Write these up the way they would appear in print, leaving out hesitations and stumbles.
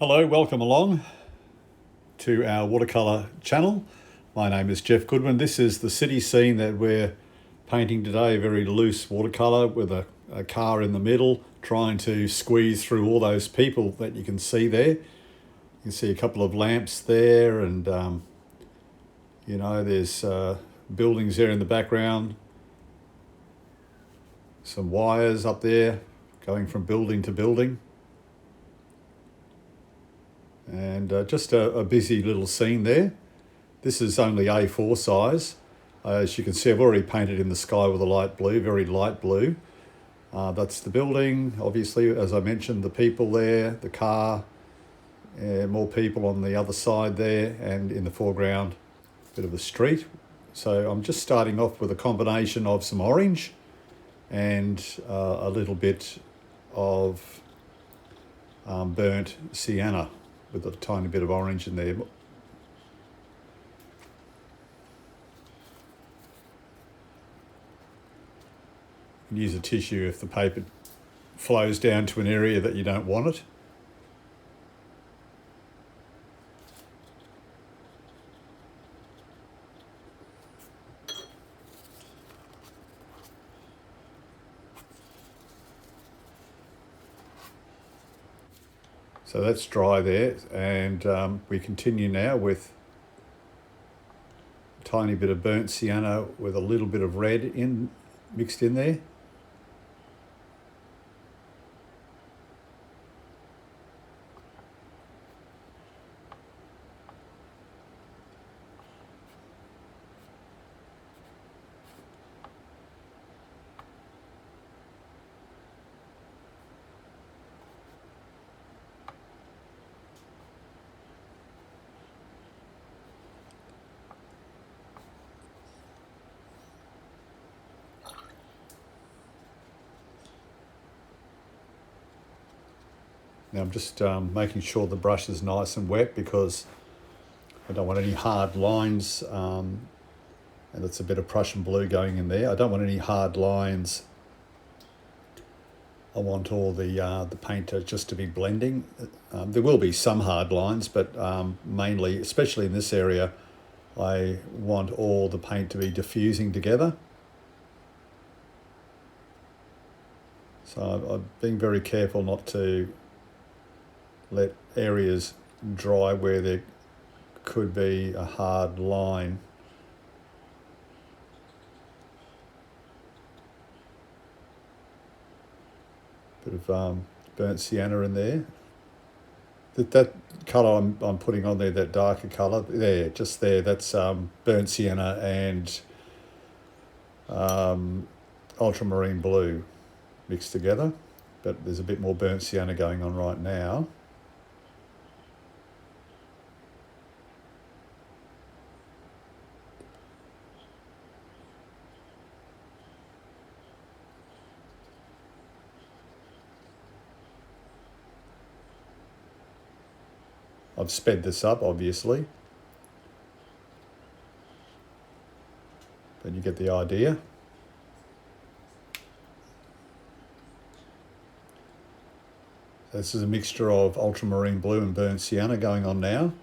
Hello, welcome along to our watercolour channel. My name is Jeff Goodwin. This is the city scene that we're painting today, a very loose watercolour with a car in the middle trying to squeeze through all those people that you can see there. You can see a couple of lamps there and there's buildings there in the background, some wires up there going from building to building. And just a busy little scene there. This is only A4 size. As you can see, I've already painted in the sky with a light blue, very light blue. That's the building, obviously, as I mentioned, the people there, the car, more people on the other side there, and in the foreground, a bit of a street. So I'm just starting off with a combination of some orange and a little bit of burnt sienna, with a tiny bit of orange in there. You can use a tissue if the paper flows down to an area that you don't want it. So that's dry there, and we continue now with a tiny bit of burnt sienna with a little bit of red mixed in there. Now I'm just making sure the brush is nice and wet because I don't want any hard lines, and it's a bit of Prussian blue going in there. I don't want any hard lines. I want all the paint just to be blending. There will be some hard lines, but mainly, especially in this area, I want all the paint to be diffusing together. So I'm being very careful not to let areas dry where there could be a hard line. Bit of burnt sienna in there. That colour I'm putting on there, that darker colour, there, just there, that's burnt sienna and ultramarine blue mixed together. But there's a bit more burnt sienna going on right now. I've sped this up, obviously, but you get the idea. This is a mixture of ultramarine blue and burnt sienna going on now.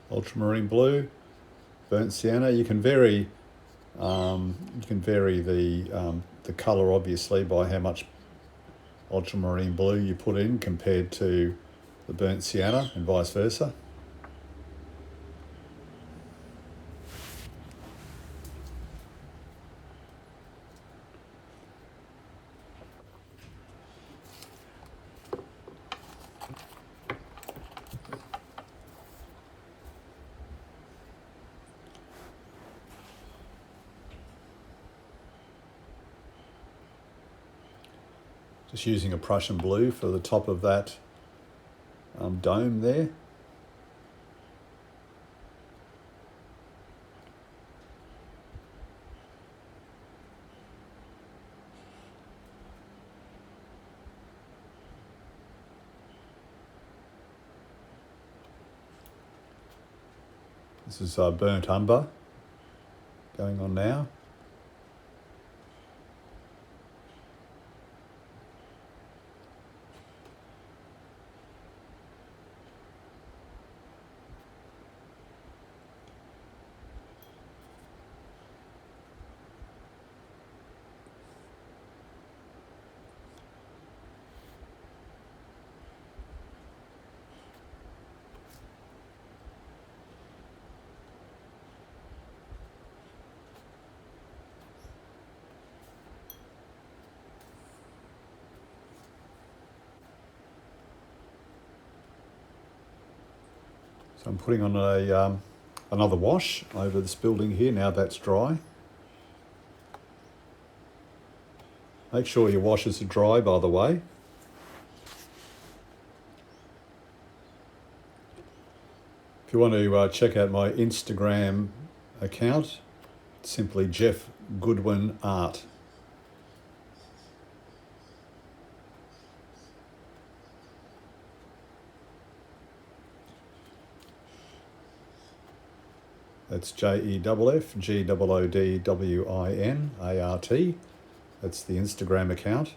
Ultramarine blue, burnt sienna. You can vary the colour obviously by how much ultramarine blue you put in compared to the burnt sienna and vice versa. Just using a Prussian blue for the top of that dome there. This is burnt umber going on now. So I'm putting on another wash over this building here now that's dry. Make sure your washes are dry, by the way. If you want to check out my Instagram account, it's simply Jeff Goodwin Art. That's JEFFGOODWINART. That's the Instagram account.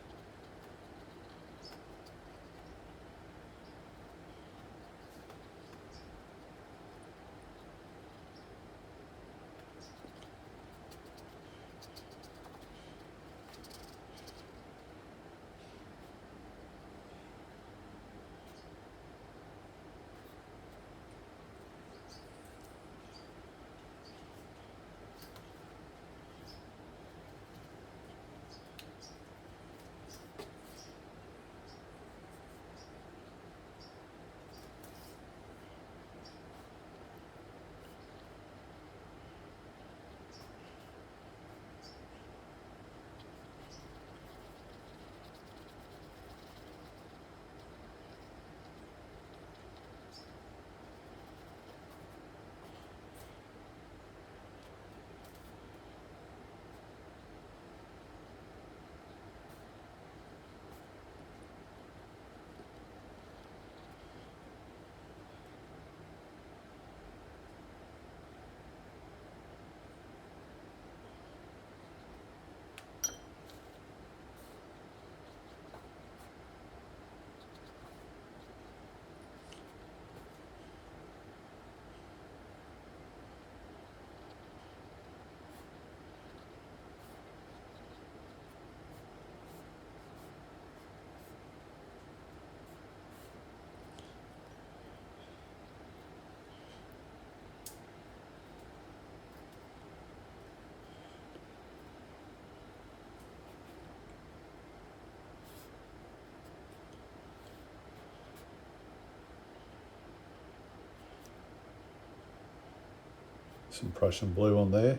Some Prussian blue on there.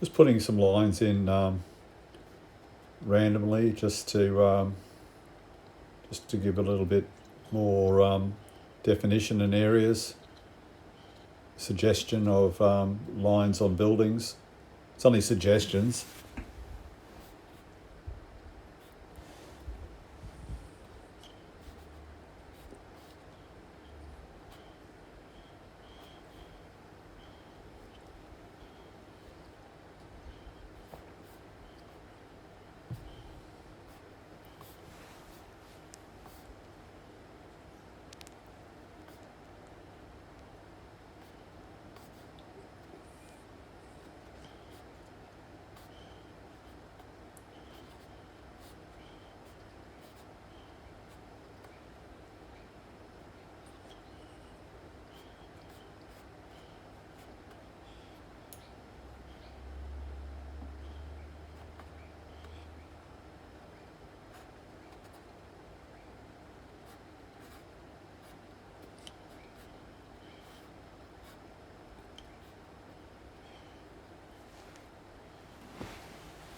Just putting some lines in randomly, just to give a little bit more definition in areas. Suggestion of lines on buildings. It's only suggestions.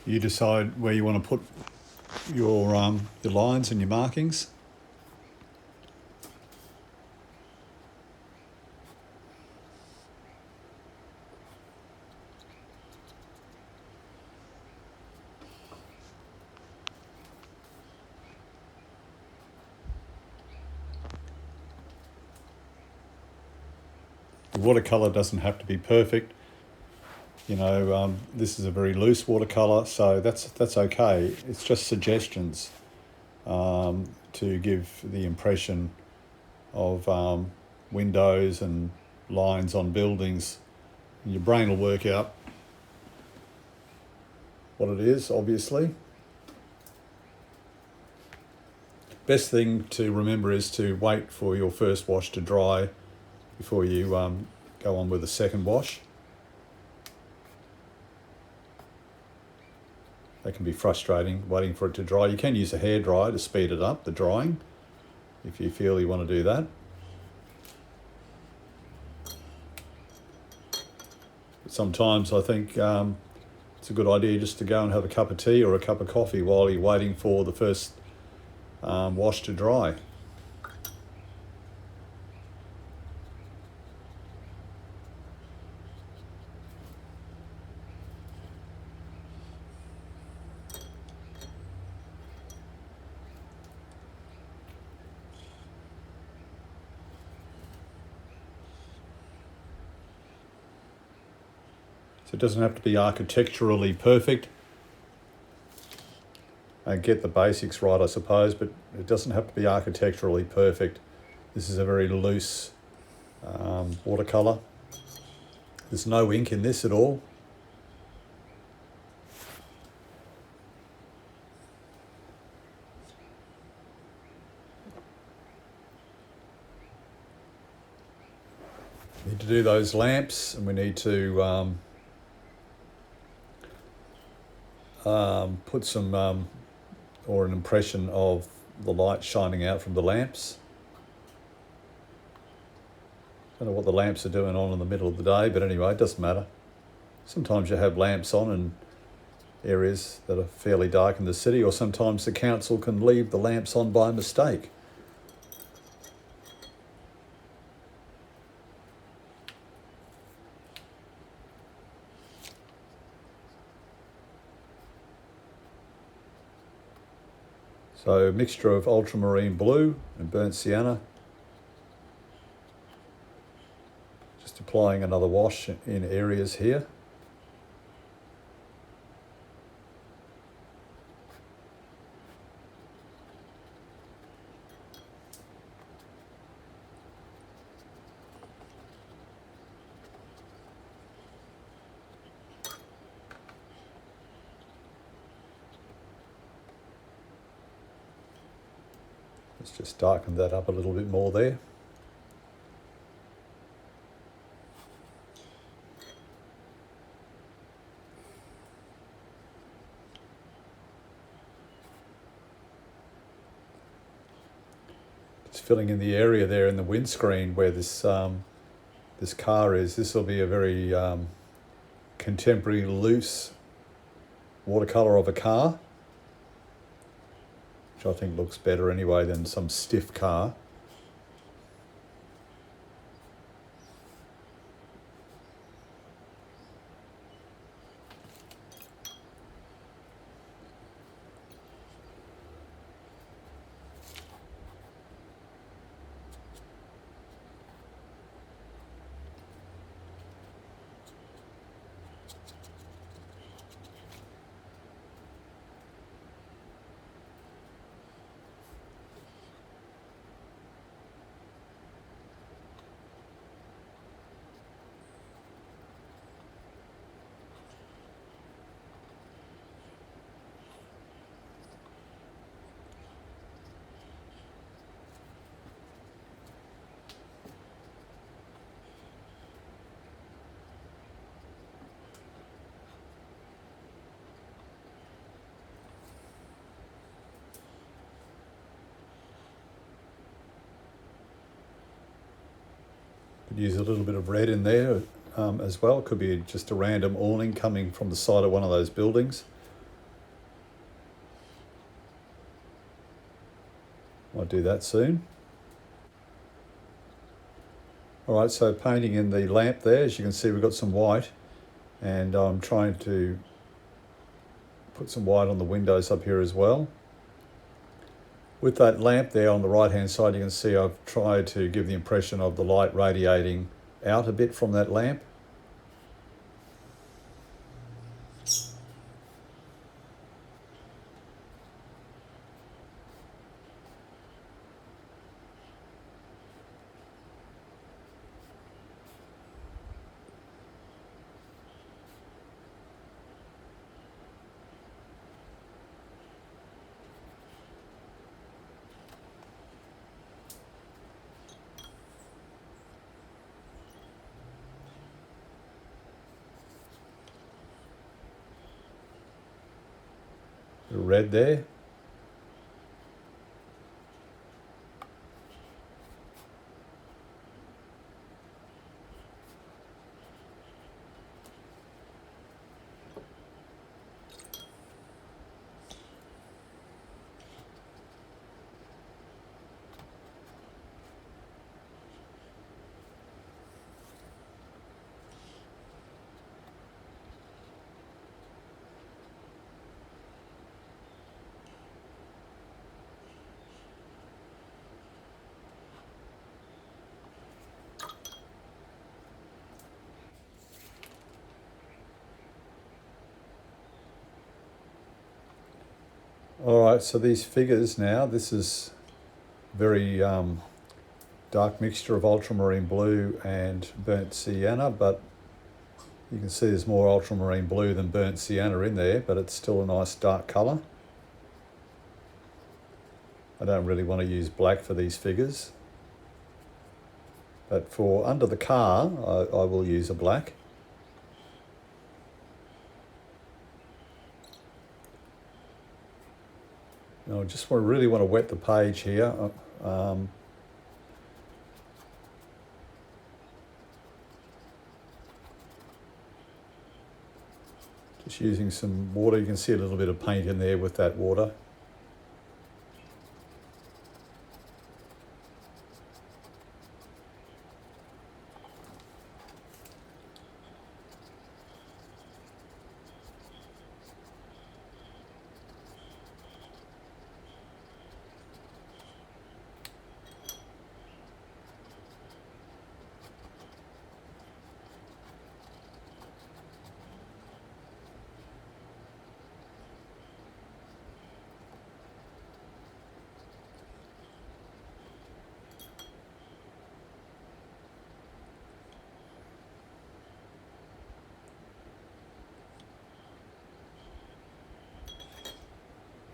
You decide where you want to put your lines and your markings. The watercolour doesn't have to be perfect. This is a very loose watercolour, so that's okay. It's just suggestions to give the impression of windows and lines on buildings. And your brain will work out what it is, obviously. Best thing to remember is to wait for your first wash to dry before you go on with the second wash. That can be frustrating, waiting for it to dry. You can use a hairdryer to speed it up, the drying, if you feel you want to do that. But sometimes I think it's a good idea just to go and have a cup of tea or a cup of coffee while you're waiting for the first wash to dry. So it doesn't have to be architecturally perfect. Get the basics right, I suppose, but it doesn't have to be architecturally perfect. This is a very loose watercolour. There's no ink in this at all. We need to do those lamps, and we need to put some or an impression of the light shining out from the lamps. I don't know what the lamps are doing on in the middle of the day, but anyway, it doesn't matter. Sometimes you have lamps on in areas that are fairly dark in the city, or sometimes the council can leave the lamps on by mistake. So a mixture of ultramarine blue and burnt sienna. Just applying another wash in areas here. Let's just darken that up a little bit more there. Just filling in the area there in the windscreen where this this car is. This will be a very contemporary, loose watercolour of a car, which I think looks better anyway than some stiff car. Could use a little bit of red in there as well. Could be just a random awning coming from the side of one of those buildings. I'll do that soon. All right, so painting in the lamp there, as you can see, we've got some white, and I'm trying to put some white on the windows up here as well. With that lamp there on the right hand side, you can see I've tried to give the impression of the light radiating out a bit from that lamp. The red there. All right, so these figures now, this is very dark mixture of ultramarine blue and burnt sienna, but you can see there's more ultramarine blue than burnt sienna in there, but it's still a nice dark colour. I don't really want to use black for these figures, but for under the car, I will use a black. Now I just really want to wet the page here. Just using some water. You can see a little bit of paint in there with that water.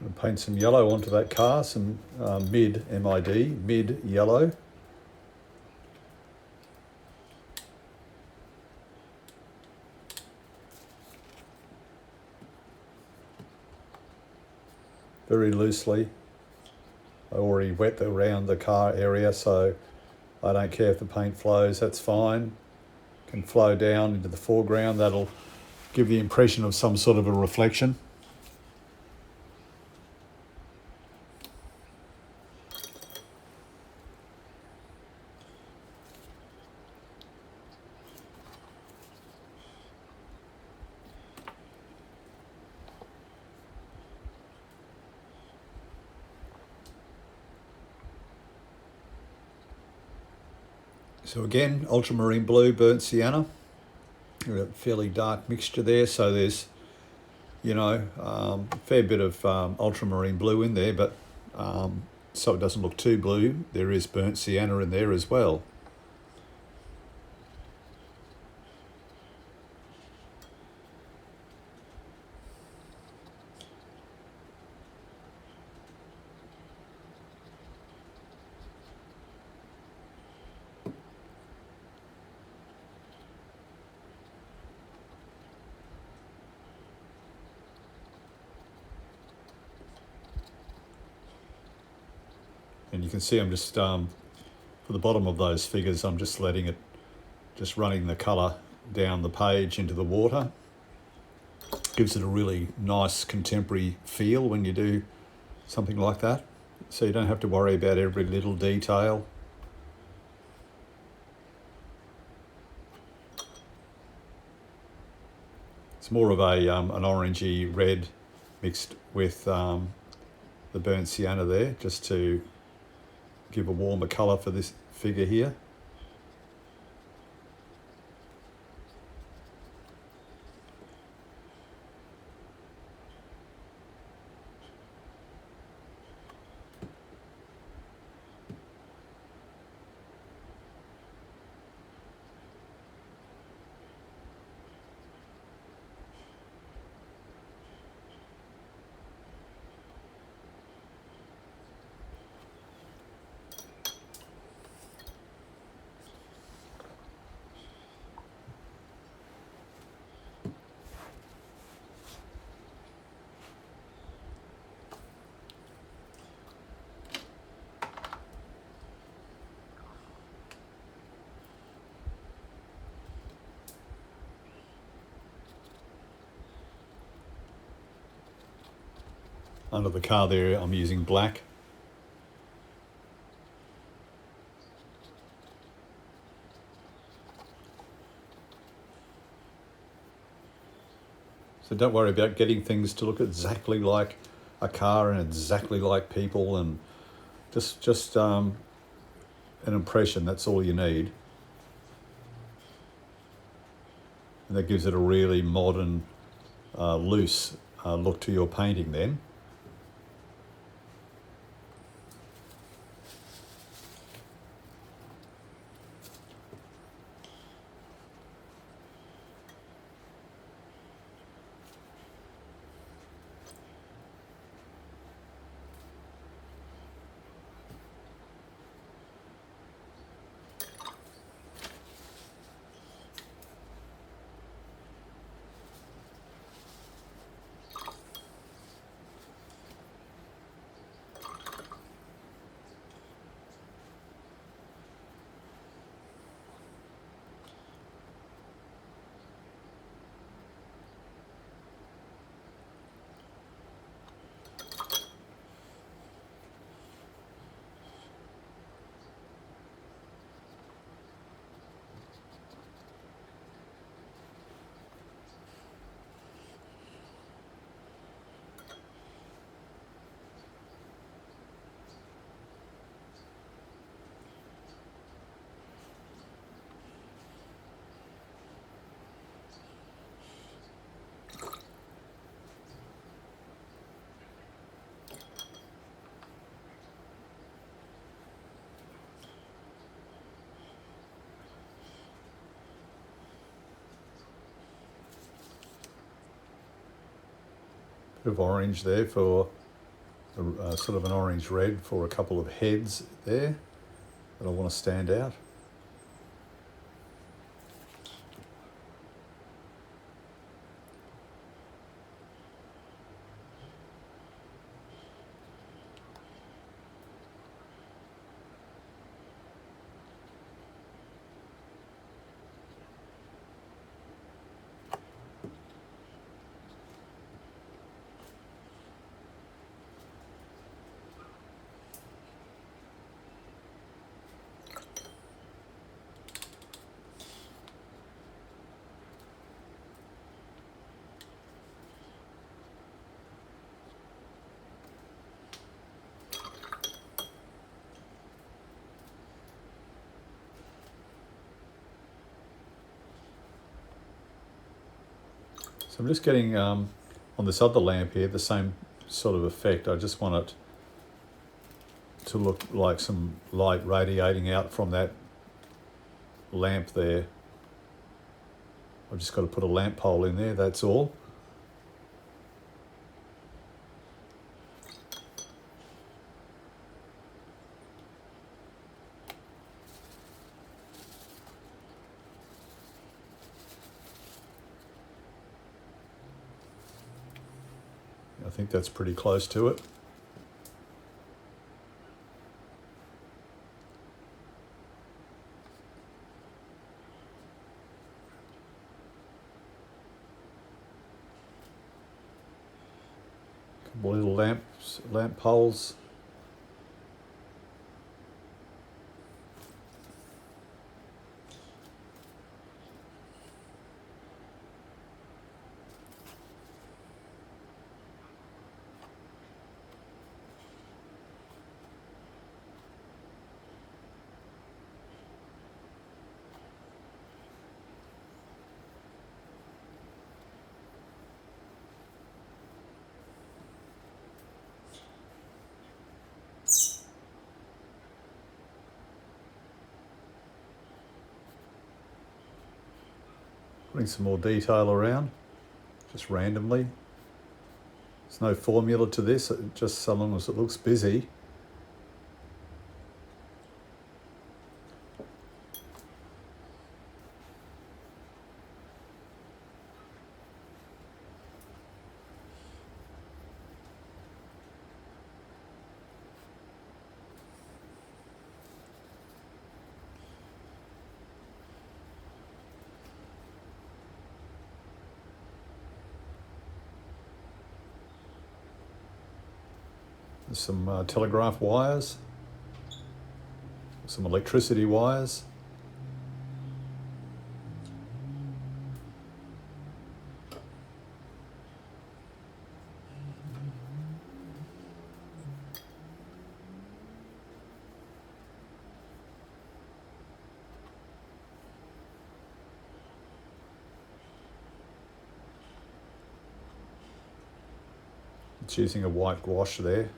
And paint some yellow onto that car, some mid, M-I-D, mid yellow. Very loosely. I already wet around the car area, so I don't care if the paint flows, that's fine. Can flow down into the foreground, that'll give the impression of some sort of a reflection. So again, ultramarine blue, burnt sienna, a fairly dark mixture there. So there's, you know, a fair bit of ultramarine blue in there, but so it doesn't look too blue, there is burnt sienna in there as well. And you can see I'm just, for the bottom of those figures, I'm just letting it, just running the colour down the page into the water. Gives it a really nice contemporary feel when you do something like that. so you don't have to worry about every little detail. It's more of a an orangey red mixed with the burnt sienna there, just to give a warmer colour for this figure here. Under the car there, I'm using black. So don't worry about getting things to look exactly like a car and exactly like people, and just an impression. That's all you need, and that gives it a really modern, loose look to your painting then. Bit of orange there for sort of an orange red for a couple of heads there that I want to stand out. So I'm just getting on this other lamp here the same sort of effect. I just want it to look like some light radiating out from that lamp there. I've just got to put a lamp pole in there, that's all. I think that's pretty close to it. Couple little lamp poles Putting some more detail around, just randomly. There's no formula to this, just so long as it looks busy. There's some telegraph wires, some electricity wires. It's using a white gouache there.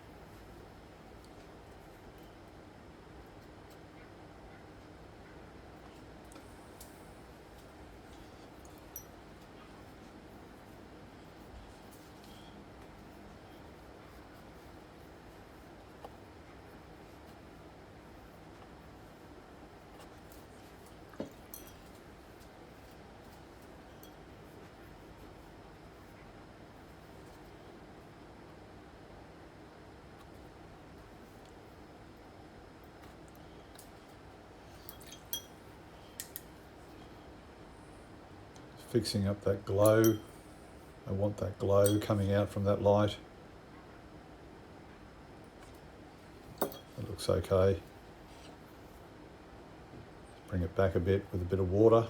Fixing up that glow. I want that glow coming out from that light. That looks okay. Bring it back a bit with a bit of water.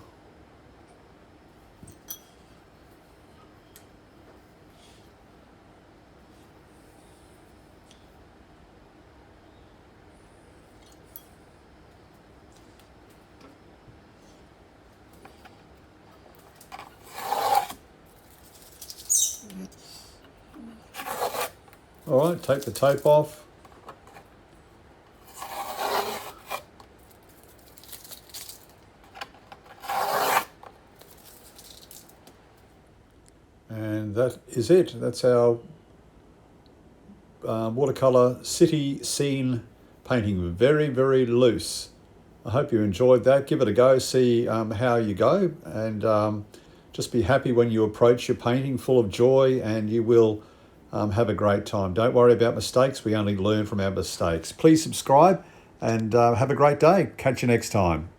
All right, take the tape off. And that is it. That's our watercolour city scene painting. Very, very loose. I hope you enjoyed that. Give it a go, see how you go, and just be happy when you approach your painting, full of joy, and you will have a great time. Don't worry about mistakes. We only learn from our mistakes. Please subscribe and have a great day. Catch you next time.